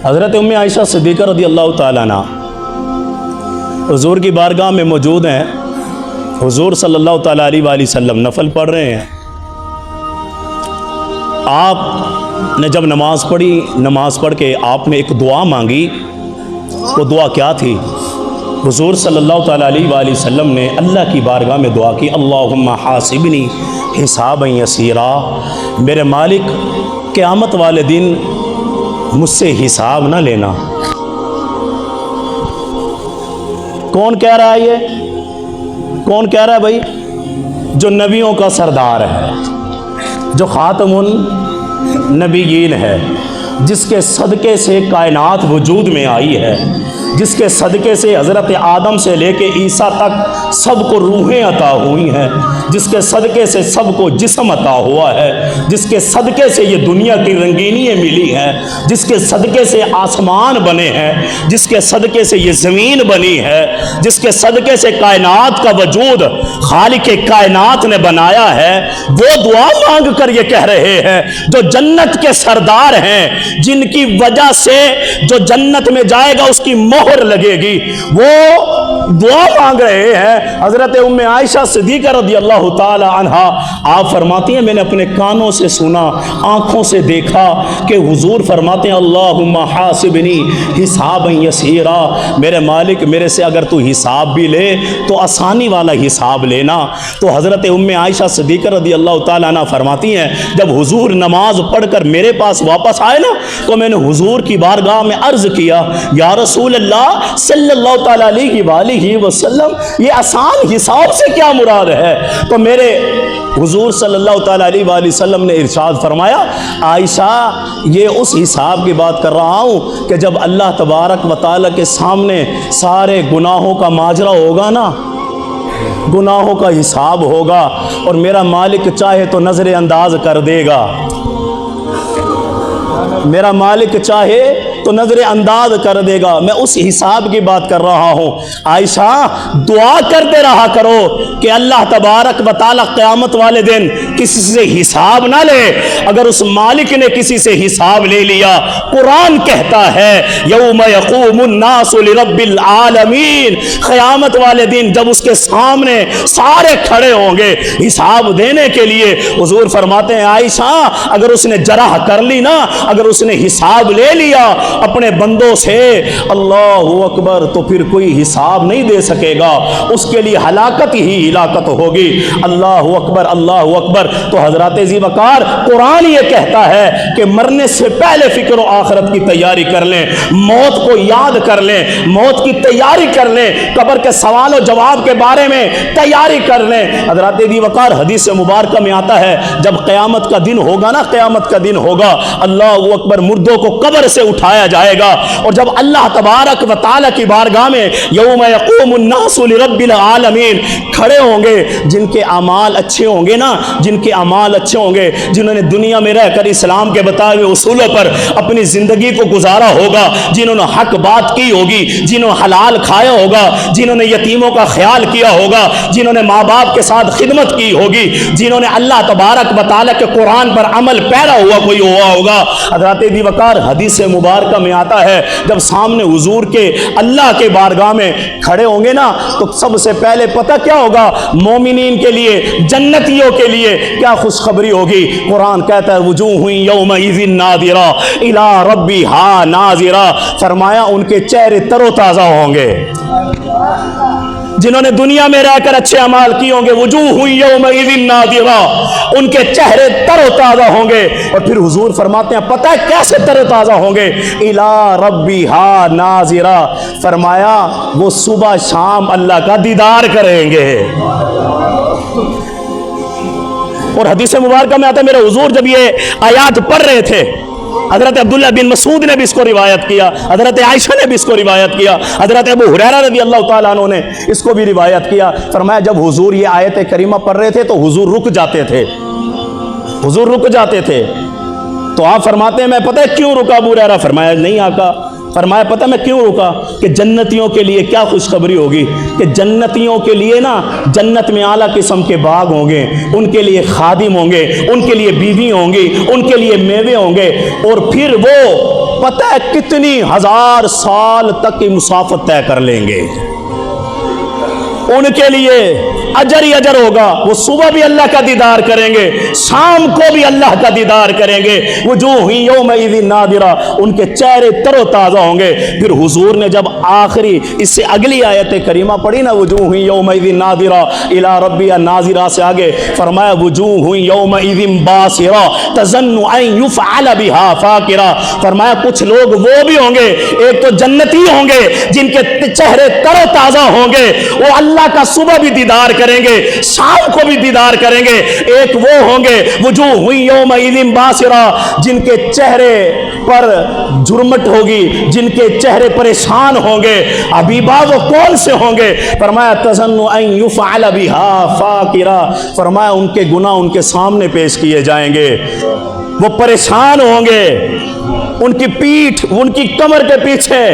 حضرت ام عائشہ صدیقہ رضی اللہ تعالیٰ عنہ حضور کی بارگاہ میں موجود ہیں. حضور صلی اللہ تعالیٰ علیہ وآلہ وسلم نفل پڑھ رہے ہیں. آپ نے جب نماز پڑھی، نماز پڑھ کے آپ نے ایک دعا مانگی. وہ دعا کیا تھی؟ حضور صلی اللہ تعالیٰ علیہ وآلہ وسلم نے اللہ کی بارگاہ میں دعا کی، اللہم حاسبنی حسابا یسیرا، میرے مالک قیامت والے دن مجھ سے حساب نہ لینا. کون کہہ رہا ہے یہ؟ کون کہہ رہا ہے بھائی؟ جو نبیوں کا سردار ہے، جو خاتم النبیین ہے، جس کے صدقے سے کائنات وجود میں آئی ہے، جس کے صدقے سے حضرت آدم سے لے کے عیسیٰ تک سب کو روحیں عطا ہوئی ہیں، جس کے صدقے سے سب کو جسم عطا ہوا ہے، جس کے صدقے سے یہ دنیا کی رنگینیاں ملی ہیں، جس کے صدقے سے آسمان بنے ہیں، جس کے صدقے سے یہ زمین بنی ہے، جس کے صدقے سے کائنات کا وجود خالق کائنات نے بنایا ہے، وہ دعا مانگ کر یہ کہہ رہے ہیں جو جنت کے سردار ہیں، جن کی وجہ سے جو جنت میں جائے گا اس کی مہر لگے گی، وہ دعا مانگ رہے ہیں. حضرت ام عائشہ صدیقہ رضی اللہ تعالی عنہا آپ فرماتی ہیں میں نے اپنے کانوں سے سنا، آنکھوں سے دیکھا کہ حضور فرماتے ہیں اللہم حاسبنی حسابا یسیرا، میرے مالک میرے سے اگر تو حساب بھی لے تو آسانی والا حساب لینا. تو حضرت ام عائشہ صدیقہ رضی اللہ تعالی عنہ فرماتی ہیں جب حضور نماز پڑھ کر میرے پاس واپس آئے نا تو میں نے حضور کی بارگاہ میں عرض کیا یا رسول اللہ صلی اللہ تعالیٰ علیہ وآلہ وسلم یہ آسان حساب سے کیا مراد ہے؟ تو میرے حضور صلی اللہ تعالیٰ علیہ وآلہ وسلم نے ارشاد فرمایا عائشہ یہ اس حساب کی بات کر رہا ہوں کہ جب اللہ تبارک و تعالیٰ کے سامنے سارے گناہوں کا ماجرا ہوگا نا، گناہوں کا حساب ہوگا اور میرا مالک چاہے تو نظر انداز کر دے گا، میرا مالک چاہے تو نظر انداز کر دے گا. میں اس حساب کی بات کر رہا ہوں. عائشہ دعا کرتے رہا کرو کہ اللہ تبارک و تعالی قیامت والے دن کسی سے حساب نہ لے. اگر اس مالک نے کسی سے حساب لے لیا، قرآن کہتا ہے یوم یقوم الناس لرب العالمین، قیامت والے دن جب اس کے سامنے سارے کھڑے ہوں گے حساب دینے کے لیے، حضور فرماتے ہیں عائشہ اگر اس نے جرح کر لی نا، اگر اس نے حساب لے لیا اپنے بندوں سے، اللہ اکبر، تو پھر کوئی حساب نہیں دے سکے گا، اس کے لیے ہلاکت ہی ہلاکت ہوگی. اللہ اکبر اللہ اکبر. تو حضرات ذی وقار قرآن یہ کہتا ہے کہ مرنے سے پہلے فکر و آخرت کی تیاری کر لیں، موت کو یاد کر لیں، موت کی تیاری کر لیں، قبر کے سوال و جواب کے بارے میں تیاری کر لیں. حضرات ذی وقار حدیث مبارکہ میں آتا ہے جب قیامت کا دن ہوگا نا، قیامت کا دن ہوگا، اللہ اکبر، مردوں کو قبر سے اٹھایا جائے گا اور جب اللہ تبارک و تعالی کی بارگاہ میں یوم یقوم الناس لرب العالمین کھڑے ہوں گے، جن کے اعمال اچھے ہوں گے نا، جن کے اعمال اچھے ہوں گے، جنہوں نے دنیا میں رہ کر اسلام کے بتائے ہوئے اصولوں پر اپنی زندگی کو گزارا ہوگا، جنہوں نے حق بات کی ہوگی، جنہوں نے حلال کھایا ہوگا، جنہوں نے یتیموں کا خیال کیا ہوگا، جنہوں نے ماں باپ کے ساتھ خدمت کی ہوگی، جنہوں نے اللہ تبارک و تعالی کے قرآن پر عمل پیرا ہوا کوئی ہوا ہوگا. حضرات ذی وقار حدیث مبارکہ میں آتا ہے جب سامنے حضور کے اللہ کے بارگاہ میں کھڑے ہوں گے نا تو سب سے پہلے پتہ کیا ہوگا؟ مومنین کے لیے، جنتیوں کے لیے کیا خوشخبری ہوگی؟ قرآن کہتا ہے وجوہ یومئذ ناظرہ الی ربہا ناظرہ، فرمایا ان کے چہرے تر و تازہ ہوں گے. جنہوں نے دنیا میں رہ کر اچھے اعمال کیے ہوں گے، وجوہ یومئذ ناظرہ، ان کے چہرے تر و تازہ ہوں گے. اور پھر حضور فرماتے ہیں پتہ ہے کیسے تر و تازہ ہوں گے؟ الی ربہا ناظرہ، فرمایا وہ صبح شام اللہ کا دیدار کریں گے. اور حدیث مبارکہ میں آتا ہے میرے حضور جب یہ آیات پڑھ رہے تھے، حضرت عبداللہ بن مسعود نے بھی اس کو روایت کیا، حضرت عائشہ نے بھی اس کو روایت کیا، حضرت ابو ہریرہ رضی اللہ تعالیٰ عنہ نے اس کو بھی روایت کیا. فرمایا جب حضور یہ آیت کریمہ پڑھ رہے تھے تو حضور رک جاتے تھے، حضور رک جاتے تھے. تو آپ فرماتے ہیں میں پتہ ہے کیوں رکا ابو ہریرہ؟ فرمایا نہیں آقا. فرمایا پتہ میں کیوں رکا؟ کہ جنتیوں کے لیے کیا خوشخبری ہوگی کہ جنتیوں کے لیے نا جنت میں اعلیٰ قسم کے باغ ہوں گے، ان کے لیے خادم ہوں گے، ان کے لیے بیوی ہوں گی، ان کے لیے میوے ہوں گے، اور پھر وہ पता है कितनी हजार साल तक की मुसाफत तय कर लेंगे। उनके लिए अजर ही अजर होगा। वो सुबह भी अल्लाह का दीदार करेंगे, शाम को भी अल्लाह का दीदार करेंगे। वजूह यौमइज़िन नादिरा, उनके चेहरे तरोताज़ा होंगे। फिर हुजूर ने जब आखिरी इससे अगली आयत करीमा पढ़ी ना, वजूह यौमइज़िन नादिरा इला रब्बिहा नाज़िरा से आगे फरमाया वजूह यौमइज़िन बासिरा तज़न्नु अन युफ़अल बिहा फ़ाकिरा। फरमाया कुछ लोग वो भी होंगे, एक तो जन्नती होंगे जिनके चेहरे तरोताज़ा होंगे, वो अल्लाह का सुबह भी दीदार करेंगे, शाम को भी दीदार करेंगे। एक वो होंगे वजूह यौमइज़िन बासिरा, जिनके चेहरे पर जुर्मट होगी, जिनके चेहरे परेशान होंगे। हबीबा वो कौन से होंगे? फरमाया तज़न्नु अन युफ़अल बिहा फ़ाकिरा। फरमाया उनके गुनाह उनके सामने पेश किए जाएंगे, वो परेशान होंगे, उनकी पीठ उनकी कमर के पीछे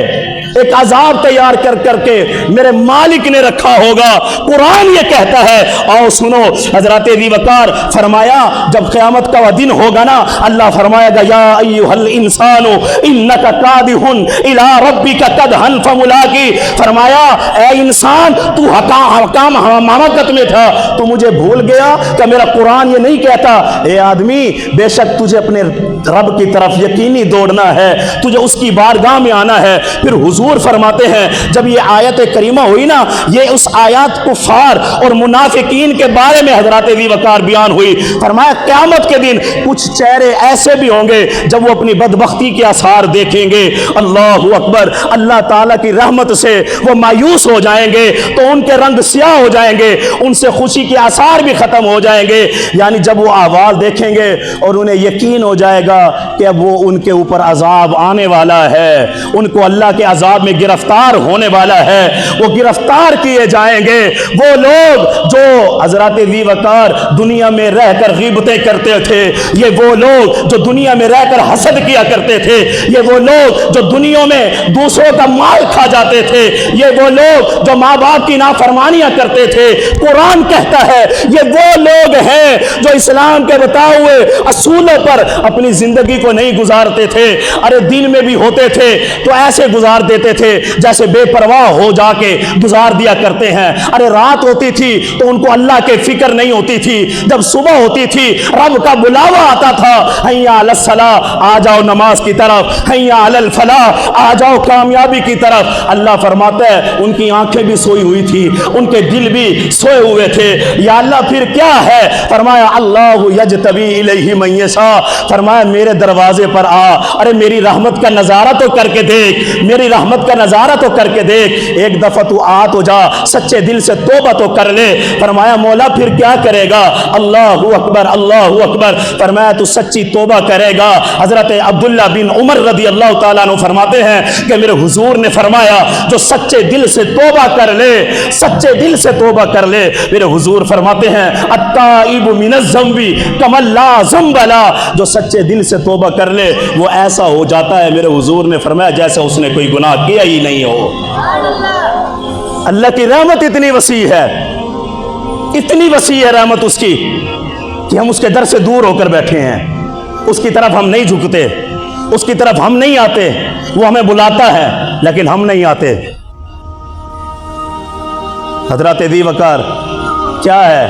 एक अजाब तैयार कर करके मेरे मालिक ने रखा होगा। कुरान ये कहता है, आओ सुनो। हजरत अबू बकर फरमाया जब क़यामत का वह दिन होगा ना, अल्लाह फरमाएगा या अय्युहल इंसानु इन्नका कादिहुन इला रब्बिका कदहन फमुलाकी। फरमाया ए इंसान, तू हकाम हमाकत में था, तू मुझे भूल गया कि मेरा कुरान ये नहीं कहता ए आदमी बेशक तुझे अपने रब की तरफ यकीनी दौड़ना है, तुझे उसकी बारगाह में आना है। फिर हुजूर फरमाते हैं जब ये आयत करीमा हुई ना, ये उस आयत कुफार और मुनाफिकीन के बारे में हजरत अबू बकर बयान हुई। फरमाया क़यामत के दिन कुछ चेहरे ऐसे भी होंगे जब वो अपनी बदबख्ती के आसार देखेंगे, अल्लाहु अकबर, अल्लाह ताला की रहमत से वो मायूस हो जाएंगे, तो उनके रंग स्याह हो जाएंगे, उनसे खुशी के आसार भी खत्म हो जाएंगे। यानी जब वो अहवाल देखेंगे और उन्हें यकीन हो जाएगा कि अब वो उनके ऊपर अजाब आने वाला है, उनको अल्लाह के अजाब में गिरफ्तार होने वाला है, वो गिरफ्तार किए जाएंगे। वो लोग जो हजरत अबू बकर दुनिया में रहकर ग़ीबतें करते थे, ये वो लोग जो दुनिया में रहकर हसद किया करते थे, ये वो लोग जो दुनिया में दूसरों का माल खा जाते थे, ये वो लोग जो माँ बाप की नाफरमानियां करते थे, कुरान कहता है ये वो लोग हैं जो इस्लाम के बताए हुए असूलों पर अपनी जिंदगी को नहीं गुजारते थे। अरे दिन में भी होते थे तो ऐसे गुजार देते थे जैसे बेपरवाह हो जाके गुजार दिया करते हैं। अरे रात होती थी तो उनको अल्लाह के फिक्र नहीं होती थी, जब सुबह होती थी रब का बुलावा आता था, हैया अलस सलाह, आ जाओ नमाज की तरफ, हैया अलल फलाह, आ जाओ कामयाबी की तरफ। अल्लाह फरमाता है उनकी आंखें भी सोई हुई थी, उनके दिल भी सोए हुए थे। या अल्लाह फिर क्या है? फरमाया अल्लाहु यजतबी इलैहि मन यशा। फरमाया मेरे दरवाजे पर आ, अरे मेरी रहमत का नजारा तो करके देख, मेरी रहमत का नजारा तो करके देख, एक दफा तू आ तो जा, सच्चे दिल से तौबा तो कर ले। फरमाया मौला फिर क्या करेगा? अल्लाहु अकबर, अल्लाहु अकबर। फरमाया तू सच्ची तौबा करेगा। हजरत अब्दुल्ला बिन उमर रदी अल्लाह तआला अन्हु फरमाते हैं कि मेरे हुजूर ने फरमाया जो सच्चे दिल से तौबा कर ले, सच्चे दिल से तौबा कर ले, मेरे हुजूर फरमाते हैं अत्ताइबु मिनज़ ज़ंबी कमल ला ज़ंबला, जो सच्चे दिल से तौबा कर ले वो ऐसा हो जाता है, मेरे हुजूर ने फरमाया जैसे उसने कोई गुनाह किया ही नहीं हो। अल्लाह की रहमत इतनी वसी है, इतनी वसी है रहमत उसकी कि हम उसके दर से दूर होकर बैठे हैं, उसकी तरफ हम नहीं झुकते, उसकी तरफ हम नहीं आते। वो हमें बुलाता है लेकिन हम नहीं आते। हजरत अबू बकर क्या है?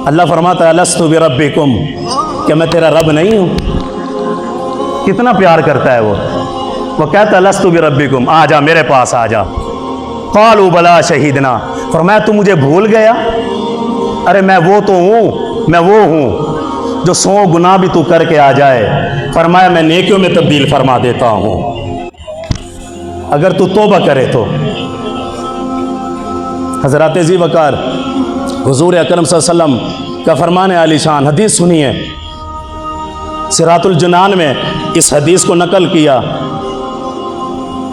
अल्लाह फरमाता है अलस्तु बिरब्बिकुम, क्या मैं तेरा रब नहीं हूँ? कितना प्यार करता है वो कहता है अलस्तु बिरब्बिकुम, आ जा मेरे पास आ जा। क़ालू बला शहीदना। फरमाया तू मुझे भूल गया? अरे मैं वो तो हूँ, मैं वो हूँ जो 100 गुनाह भी तू करके आ जाए, फरमाया मैं नेकियों में तब्दील फरमा देता हूँ अगर तू तौबा करे तो। हज़रत अबू बकर हुज़ूर अकरम सल्लल्लाहु अलैहि वसल्लम का फरमान आलीशान हदीस सुनिए, सिरातुल जनान में इस हदीस को नकल किया,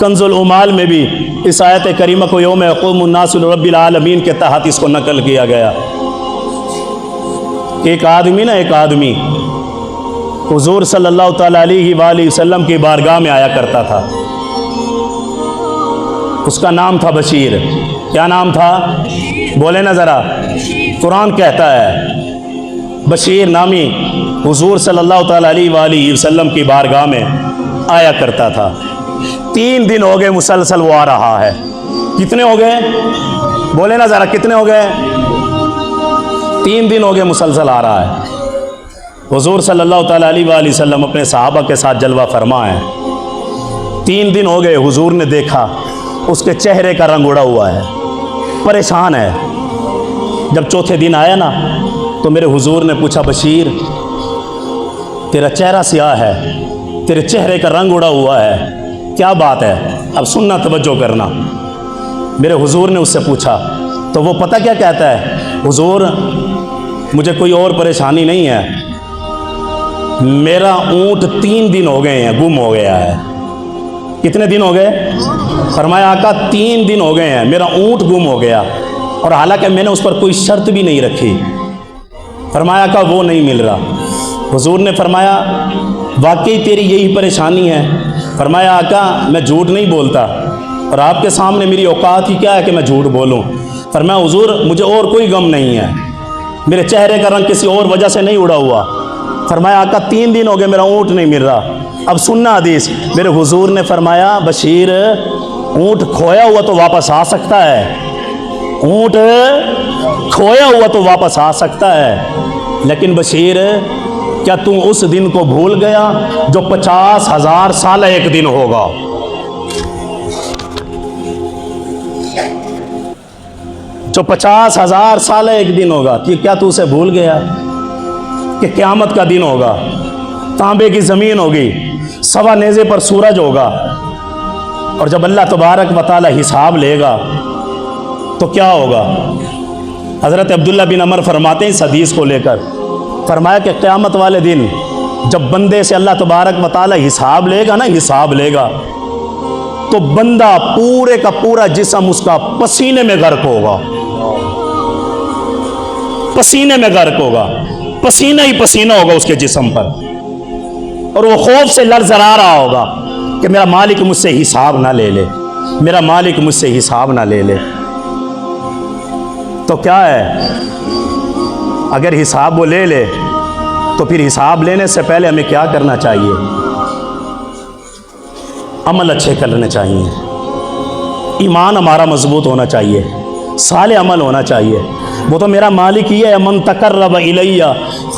कंजुल उमाल में भी इस आयत करीमा को यौम यक़ूमुन नासु लिरब्बिल आलमीन के तहत इसको नकल किया गया। एक आदमी हुज़ूर सल्लल्लाहु तआला अलैहि वसल्लम की बारगाह में आया करता था। उसका नाम था बशीर। क्या नाम था? बोले ना ज़रा। कुरान कहता है बशीर नामी हुज़ूर सल्लल्लाहु तआला अलैहि वसल्लम की बारगाह में آیا کرتا تھا۔ 3 دن ہو گئے مسلسل وہ آ رہا ہے۔ کتنے ہو گئے؟ بولے نا ذرا، کتنے ہو گئے؟ 3 دن ہو گئے مسلسل آ رہا ہے۔ حضور صلی اللہ تعالیٰ علیہ وآلہ وسلم اپنے صحابہ کے ساتھ جلوہ فرما ہے۔ 3 دن ہو گئے، حضور نے دیکھا اس کے چہرے کا رنگ اڑا ہوا ہے، پریشان ہے۔ جب چوتھے دن آیا نا تو میرے حضور نے پوچھا، بشیر تیرا چہرہ سیاہ ہے، تیرے چہرے کا رنگ اڑا ہوا ہے، کیا بات ہے؟ اب سننا، توجہ کرنا۔ میرے حضور نے اس سے پوچھا تو وہ پتہ کیا کہتا ہے؟ حضور مجھے کوئی اور پریشانی نہیں ہے، میرا اونٹ 3 دن ہو گئے ہیں گم ہو گیا ہے۔ کتنے دن ہو گئے؟ فرمایا آقا 3 دن ہو گئے ہیں میرا اونٹ گم ہو گیا، اور حالانکہ میں نے اس پر کوئی شرط بھی نہیں رکھی۔ فرمایا آقا وہ نہیں مل رہا۔ حضور نے فرمایا واقعی تیری یہی پریشانی ہے؟ فرمایا آقا میں جھوٹ نہیں بولتا، اور آپ کے سامنے میری اوقات ہی کیا ہے کہ میں جھوٹ بولوں۔ فرمایا حضور مجھے اور کوئی غم نہیں ہے، میرے چہرے کا رنگ کسی اور وجہ سے نہیں اڑا ہوا۔ فرمایا آقا 3 دن ہو گئے میرا اونٹ نہیں مل رہا۔ اب سننا حدیث، میرے حضور نے فرمایا بشیر اونٹ کھویا ہوا تو واپس آ سکتا ہے، اونٹ کھویا ہوا تو واپس آ سکتا ہے، لیکن بشیر کیا تم اس دن کو بھول گیا جو 50,000 سال ایک دن ہوگا؟ جو 50,000 سال ایک دن ہوگا، کیا تو اسے بھول گیا کہ قیامت کا دن ہوگا، تانبے کی زمین ہوگی، سوا نیزے پر سورج ہوگا، اور جب اللہ تبارک و تعالی حساب لے گا تو کیا ہوگا؟ حضرت عبداللہ بن عمر فرماتے ہیں اس حدیث کو لے کر، فرمایا کہ قیامت والے دن جب بندے سے اللہ تبارک و تعالی حساب لے گا نا، حساب لے گا، تو بندہ پورے کا پورا جسم اس کا پسینے میں غرق ہوگا، پسینے میں غرق ہوگا، پسینہ ہی پسینہ ہوگا اس کے جسم پر، اور وہ خوف سے لرزرا رہا ہوگا کہ میرا مالک مجھ سے حساب نہ لے لے، میرا مالک مجھ سے حساب نہ لے لے۔ تو کیا ہے، اگر حساب وہ لے لے تو پھر حساب لینے سے پہلے ہمیں کیا کرنا چاہیے؟ عمل اچھے کرنے چاہیے، ایمان ہمارا مضبوط ہونا چاہیے، صالح عمل ہونا چاہیے۔ وہ تو میرا مالک ہی ہے، من تقرب الیہ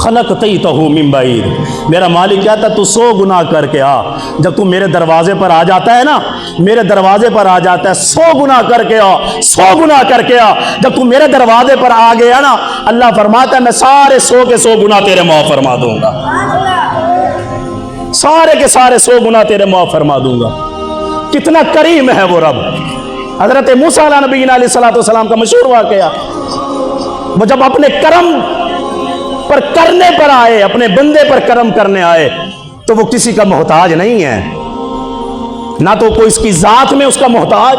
خلقتہ من بعید، میرا مالک کہتا ہے تو 100 گناہ کر کے آ، جب تو میرے دروازے پر آ جاتا ہے نا، میرے دروازے پر آ جاتا ہے 100 گناہ کر کے آ، 100 گناہ کر کے آ، جب تو میرے دروازے پر آ گیا نا، اللہ فرماتا ہے میں سارے 100 کے 100 گناہ تیرے معاف فرما دوں گا، سارے کے سارے 100 گناہ تیرے معاف فرما دوں گا۔ کتنا کریم ہے وہ رب۔ حضرت موسیٰ علیہ نبی علیہ الصلوۃ والسلام کا مشہور واقعہ، وہ جب اپنے کرم پر کرنے پر آئے، اپنے بندے پر کرم کرنے آئے، تو وہ کسی کا محتاج نہیں ہے، نہ تو کوئی اس کی ذات میں اس کا محتاج،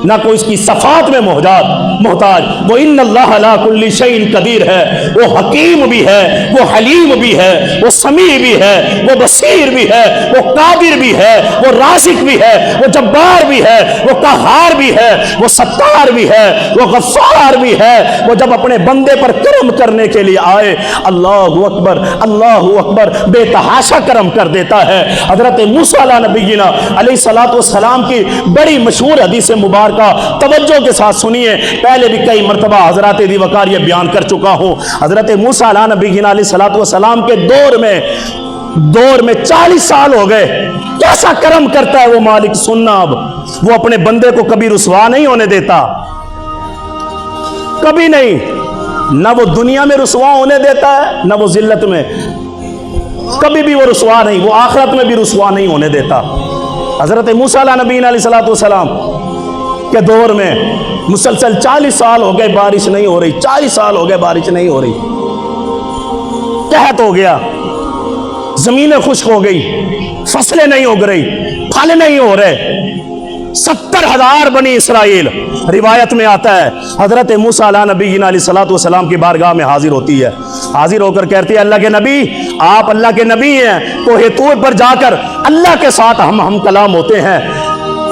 نہ کوئی اس کی صفات میں محتاج۔ وہ ان اللہ علی کل شیء قدیر ہے، وہ حکیم بھی ہے، وہ حلیم بھی ہے، وہ سمیع بھی ہے، وہ بصیر بھی ہے، وہ قادر بھی ہے، وہ رازق بھی ہے، وہ جبار بھی ہے، وہ قہار بھی ہے، وہ ستار بھی ہے، وہ غفار بھی ہے۔ وہ جب اپنے بندے پر کرم کرنے کے لیے آئے، اللہ اکبر اللہ اکبر، بے تحاشا کرم کر دیتا ہے۔ حضرت موسیٰ علیہ نبینا علیہ الصلوۃ والسلام کی بڑی مشہور حدیث مبارکہ توجہ کے ساتھ سنیے، پہلے بھی کئی مرتبہ حضرات دی وقار یہ بیان کر چکا ہوں۔ حضرت موسیٰ علیہ نبینا علیہ الصلوۃ والسلام کے دور میں 40 سال ہو گئے، کیسا کرم کرتا ہے وہ مالک، سننا اب۔ وہ اپنے بندے کو کبھی رسوا نہیں ہونے دیتا، کبھی نہیں، نہ وہ دنیا میں رسوا ہونے دیتا ہے، نہ وہ ذلت میں، کبھی بھی وہ رسوا نہیں، وہ آخرت میں بھی رسوا نہیں ہونے دیتا۔ حضرت موسیٰ علیہ نبی علیہ الصلوۃ والسلام کے دور میں مسلسل 40 سال ہو گئے بارش نہیں ہو رہی، 40 سال ہو گئے بارش نہیں ہو رہی، قحط ہو گیا، زمینیں خشک ہو گئی، فصلیں نہیں اگ رہی، پھل نہیں ہو رہے۔ 70,000 بنی اسرائیل، روایت میں آتا ہے حضرت موسیٰ علیہ نبی علیہ الصلوۃ والسلام کی بارگاہ میں حاضر ہوتی ہے، حاضر ہو کر کہتی ہے اللہ کے نبی، آپ اللہ کے نبی ہیں، کوہ طور پر جا کر اللہ کے ساتھ ہم کلام ہوتے ہیں،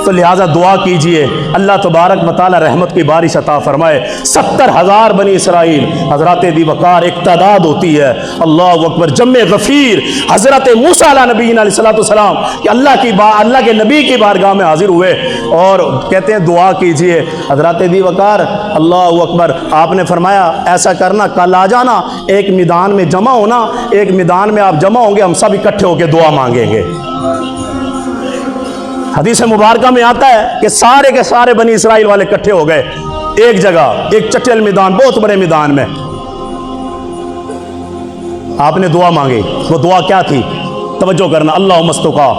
तो लिहाजा दुआ कीजिए अल्लाह तबारक व तआला रहमत की बारिश अता फरमाए। 70,000 बनी इसराइल, हज़रत अबू बकर एक तादाद होती है। अल्लाह अकबर, जम्मे गफ़ीर हज़रत मूसा नबीना अलैहिस्सलाम कि अल्लाह के नबी की बारगाह में हाजिर हुए और कहते हैं दुआ कीजिए। हज़रत अबू बकर, अल्लाह अकबर, आपने फरमाया ऐसा करना, कल आ जाना, एक मैदान में जमा होना, एक मैदान में आप जमा होंगे, हम सब इकट्ठे होकर दुआ मांगेंगे। हदीस मुबारका में आता है कि सारे के सारे बनी इसराइल वाले इकट्ठे हो गए एक जगह, एक चटेल मैदान, बहुत बड़े मैदान में। आपने दुआ मांगी। वो दुआ क्या थी? तवज्जो करना। अल्लाह मस्तुका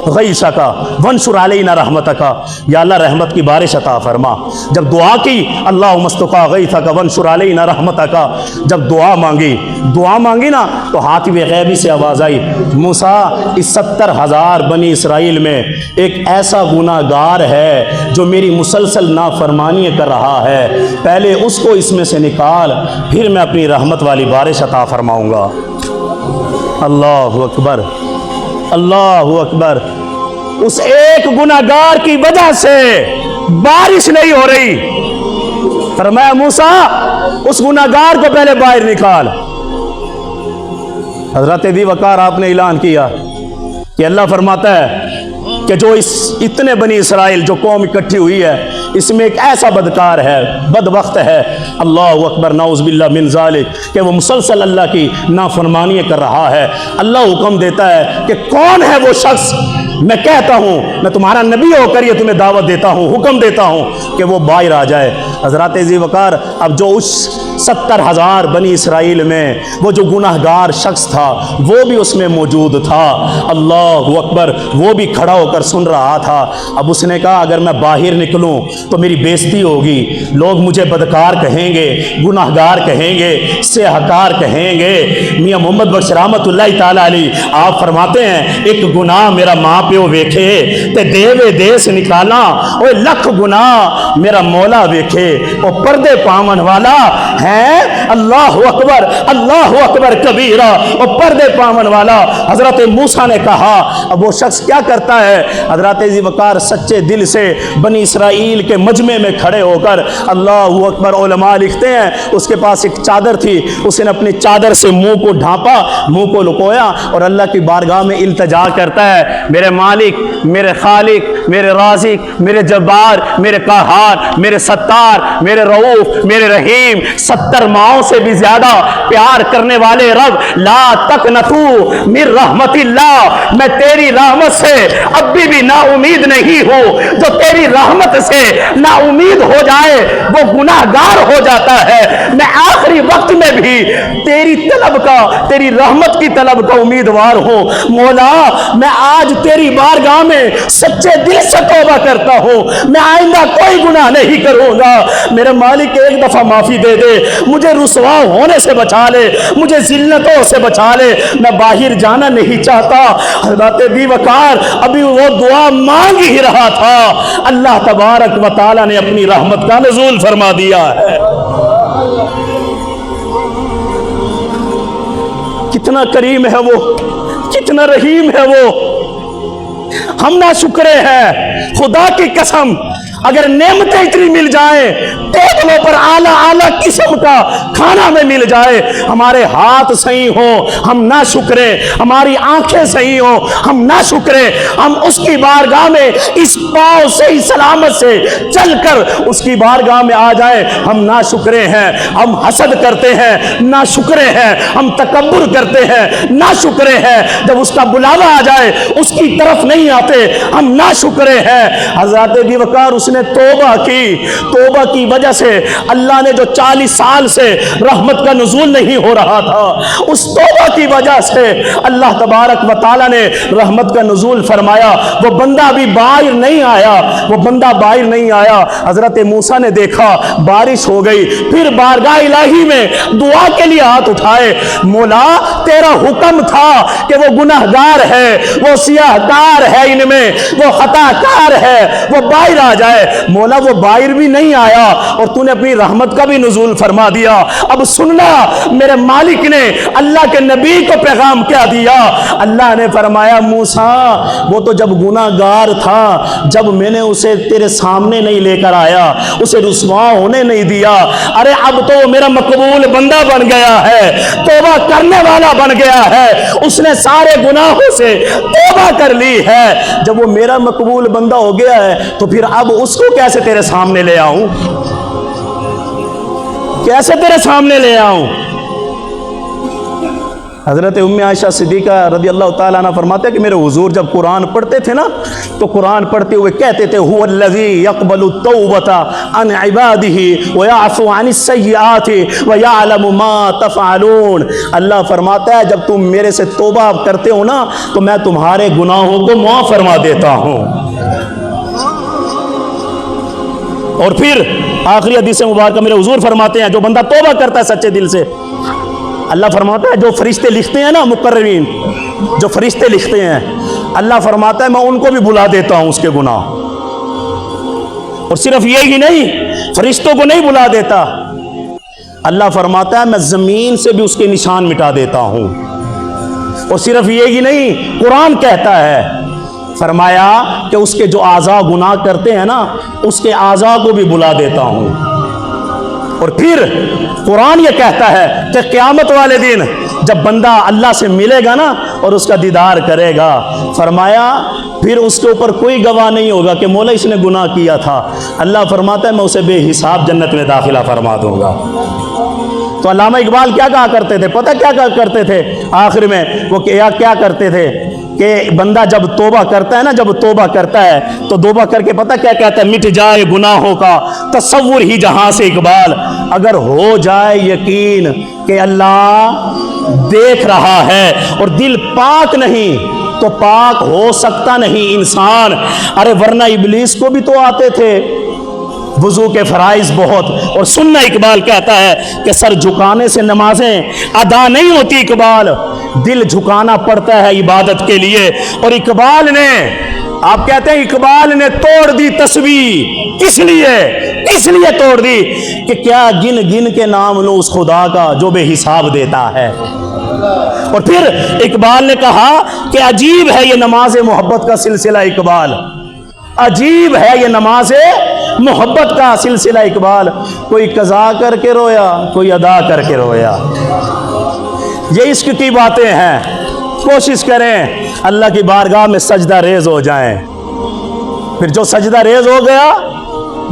गईसका वंशुर अलैना रहमतका, या अल्लाह रहमत की बारिश अता फरमा। जब दुआ की अल्लाह मस्तुका गईसका वंशुर अलैना रहमतका, जब दुआ मांगी ना तो हातिब गैबी से आवाज़ आई, मूसा इस 70,000 बनी इसराइल में एक ऐसा गुनाहगार है जो मेरी मुसलसल नाफरमानी कर रहा है, पहले उसको इसमें से निकाल, फिर मैं अपनी रहमत वाली बारिश अता फरमाऊँगा। अल्लाहु अकबर, अल्लाहु अकबर। उस एक गुनाहगार की वजह से बारिश नहीं हो रही। फरमाया मूसा उस गुनाहगार को पहले बाहर निकाल। हज़रत अबू बकर, आपने ऐलान किया कि अल्लाह फरमाता है कि जो इतने बनी इसराइल जो कौम इकट्ठी हुई है, इसमें एक ऐसा बदकार है, बदबख्त है, अल्लाह अकबर, नाउज़ बिल्लाह मिन ज़ालिक, कि वो मुसलसल अल्लाह की नाफरमानी कर रहा है। अल्लाह हुक्म देता है कि कौन है वो शख्स, मैं कहता हूँ, मैं तुम्हारा नबी होकर ये तुम्हें दावत देता हूँ, हुक्म देता हूँ कि वो बाहर आ जाए। हज़रत अबू बकर, अब जो उस 70,000 बनी इसराइल में वो जो गुनाहगार शख्स था वो भी उसमें मौजूद था। अल्लाह अकबर, वो भी खड़ा होकर सुन रहा था। अब उसने कहा अगर मैं बाहर निकलूं तो मेरी बेइज्जती होगी, लोग मुझे बदकार कहेंगे, गुनाहगार कहेंगे, सेहकार कहेंगे। मियाँ मोहम्मद बख्श रहमतुल्लाह ताला अलैह आप फरमाते हैं एक गुनाह मेरा माँ प्यो वेखे ते देवे देश निकाला, ओ लख गुनाह मेरा मौला वेखे, ओ पर्दे पावन वाला है। अल्लाह अकबर, अल्लाह अकबर कबीरा, ओ पर्दे पावन वाला। हजरत मूसा ने कहा, अब वो शख्स क्या करता है? हजरत अबू बकर सच्चे दिल से बनी इसराइल के मजमे में खड़े होकर, अल्लाह अकबर, उलमा लिखते हैं उसके पास एक चादर थी, उसने अपनी चादर से मुंह को ढांपा, मुंह को लुकोया और अल्लाह की बारगाह में इल्तिजा करता है, मेरे मालिक, मेरे खालिक, मेरे राज़िक, मेरे जब्बार, मेरे कहहार, मेरे सत्तार, मेरे रऊफ, मेरे रहीम, 70 माओं से भी ज्यादा प्यार करने वाले रब, ला तक़नतू मिन रहमतिल्लाह, मैं तेरी रहमत से अब भी ना उम्मीद नहीं हूँ। जो तेरी रहमत से ना उम्मीद हो जाए वो गुनाहगार हो जाता है। मैं आखिरी वक्त में भी तेरी तलब का, तेरी रहमत की तलब का उम्मीदवार हूँ। मौला, मैं आज तेरी बारगाह में सच्चे दिल से तौबा करता हूँ, मैं आइंदा कोई गुनाह नहीं करूँगा। मेरे मालिक एक दफा माफी दे दे, मुझे रुसवा होने से बचा ले, मुझे जिल्लतों से बचा ले, मैं बाहर जाना नहीं चाहता। हज़रत अबू बकर अभी वो दुआ मांग ही रहा था, अल्लाह तबारक व तआला ने अपनी रहमत का नुज़ूल फरमा दिया है। कितना करीम है वो, कितना रहीम है वो। हम ना शुक्रे हैं, खुदा की कसम, अगर नेमतें इतनी मिल जाए, टेबलों पर आला आला किस्म का खाना में मिल जाए, हमारे हाथ सही हो हम ना शुक्रे, हमारी आंखें सही हो हम ना शुक्रे, हम उसकी बारगाह में इस पाँव से ही सलामत से चलकर उसकी बारगाह में आ जाए, हम ना शुक्रे हैं। हम हसद करते हैं, ना शुक्रे हैं। हम तकब्बुर करते हैं, ना शुक्रे हैं। जब उसका बुलावा आ जाए उसकी तरफ नहीं आते, हम ना शुक्रे हैं। हज़रत अबू बकर उसने तौबा की वजह से अल्लाह ने जो 40 साल से रहमत का नुज़ूल नहीं हो रहा था, उस तौबा की वजह से अल्लाह तबारक व तआला ने रहमत का नुज़ूल फरमाया। वो बंदा अभी बाहर नहीं आया, वो बंदा बाहर नहीं आया। हजरत मूसा ने देखा बारिश हो गई, फिर बारगाह इलाही में दुआ के लिए हाथ उठाए, मौला तेरा हुक्म था कि वो गुनाहगार है, वो सियाहकार है, इनमें वो खताकार है, वो बाहर आ जाए। मौला वो बाहर भी नहीं आया और तूने अपनी रहमत का भी नुज़ूल फरमा दिया। अब सुनना मेरे मालिक ने अल्लाह के नबी को पैगाम क्या दिया। अल्लाह ने फरमाया मूसा वो तो जब गुनाहगार था, जब मैंने उसे तेरे सामने नहीं लेकर आया, उसे रुसवा होने नहीं दिया, अरे अब तो मेरा मकबूल बंदा बन गया है, तौबा करने वाला बन गया है, उसने सारे गुनाहों से तौबा कर ली है। जब वो मेरा मकबूल बंदा हो गया है तो फिर अब उसको कैसे तेरे सामने ले आऊं, कैसे तेरे सामने ले आऊं। हज़रत उम्मे आयशा सिद्दीक़ा रज़ी अल्लाह ताला अन्हा फरमाते हैं कि मेरे हुज़ूर जब कुरान पढ़ते थे ना तो कुरान पढ़ते हुए कहते थे हुवल्लज़ी यक़बलु तौबता अन इबादिही व याफ़ू अनिस्सय्यिआति व यअलमु मा तफ़अलून। अल्लाह फरमाता है जब तुम मेरे से तौबा करते हो ना तो मैं तुम्हारे गुनाहों को माफ़ फरमा देता हूँ। और फिर आखिरी हदीस मुबारक मेरे हुज़ूर फरमाते हैं जो बंदा तौबा करता है सच्चे दिल से, अल्लाह फरमाता है जो फरिश्ते लिखते हैं ना मुकर्रबीन, जो फरिश्ते लिखते हैं, अल्लाह फरमाता है मैं उनको भी बुला देता हूं उसके गुनाह। और सिर्फ यही नहीं, फरिश्तों को नहीं बुला देता, अल्लाह फरमाता है मैं जमीन से भी उसके निशान मिटा देता हूं। और सिर्फ यही नहीं, कुरान कहता है, फरमाया कि उसके जो आज़ा गुनाह करते हैं ना उसके आज़ा को भी बुला देता हूं। और फिर कुरान ये कहता है कि क़यामत वाले दिन जब बंदा अल्लाह से मिलेगा ना और उसका दीदार करेगा, फरमाया फिर उसके ऊपर कोई गवाह नहीं होगा कि मौला इसने गुनाह किया था। अल्लाह फरमाता है मैं उसे बेहिसाब जन्नत में दाखिला फरमा दूंगा। तो अल्लामा इकबाल क्या कहा करते थे, पता क्या कहा करते थे आखिर में, वो क्या करते थे कि बंदा जब तौबा करता है ना, जब तौबा करता है तो तौबा करके पता क्या कहता है, मिट जाए गुनाहों का तसव्वुर ही जहां से इकबाल, अगर हो जाए यकीन कि अल्लाह देख रहा है और दिल पाक नहीं तो पाक हो सकता नहीं इंसान। अरे वरना इब्लीस को भी तो आते थे वुजू के फराइज बहुत। और सुनना इकबाल कहता है कि सर झुकाने से नमाजें अदा नहीं होती इकबाल, दिल झुकाना पड़ता है इबादत के लिए। और इकबाल ने, आप कहते हैं इकबाल ने तोड़ दी तस्बीह, इसलिए तोड़ दी कि क्या गिन गिन के नाम लो उस खुदा का जो बेहिसाब देता है। और फिर इकबाल ने कहा कि अजीब है ये नमाज मोहब्बत का सिलसिला इकबाल, अजीब है ये नमाज मोहब्बत का सिलसिला इकबाल, कोई कज़ा करके रोया, कोई अदा करके रोया। ये इश्क की बातें हैं। कोशिश करें अल्लाह की बारगाह में सजदा रेज हो जाएं। फिर जो सजदा रेज हो गया,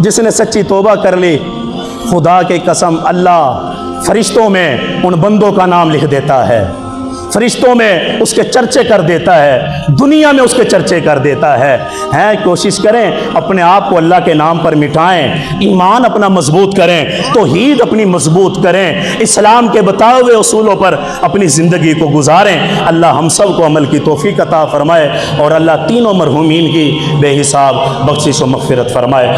जिसने सच्ची तौबा कर ली, खुदा की कसम अल्लाह फरिश्तों में उन बंदों का नाम लिख देता है, फरिश्तों में उसके चर्चे कर देता है, दुनिया में उसके चर्चे कर देता है। कोशिश करें अपने आप को अल्लाह के नाम पर मिटाएं, ईमान अपना मजबूत करें, तौहीद अपनी मजबूत करें, इस्लाम के बताए हुए उसूलों पर अपनी ज़िंदगी को गुजारें। अल्लाह हम सब को अमल की तौफीक अता फरमाए और अल्लाह तीनों मरहूमीन की बेहिसाब बख्शिश व मग़फ़िरत फरमाए।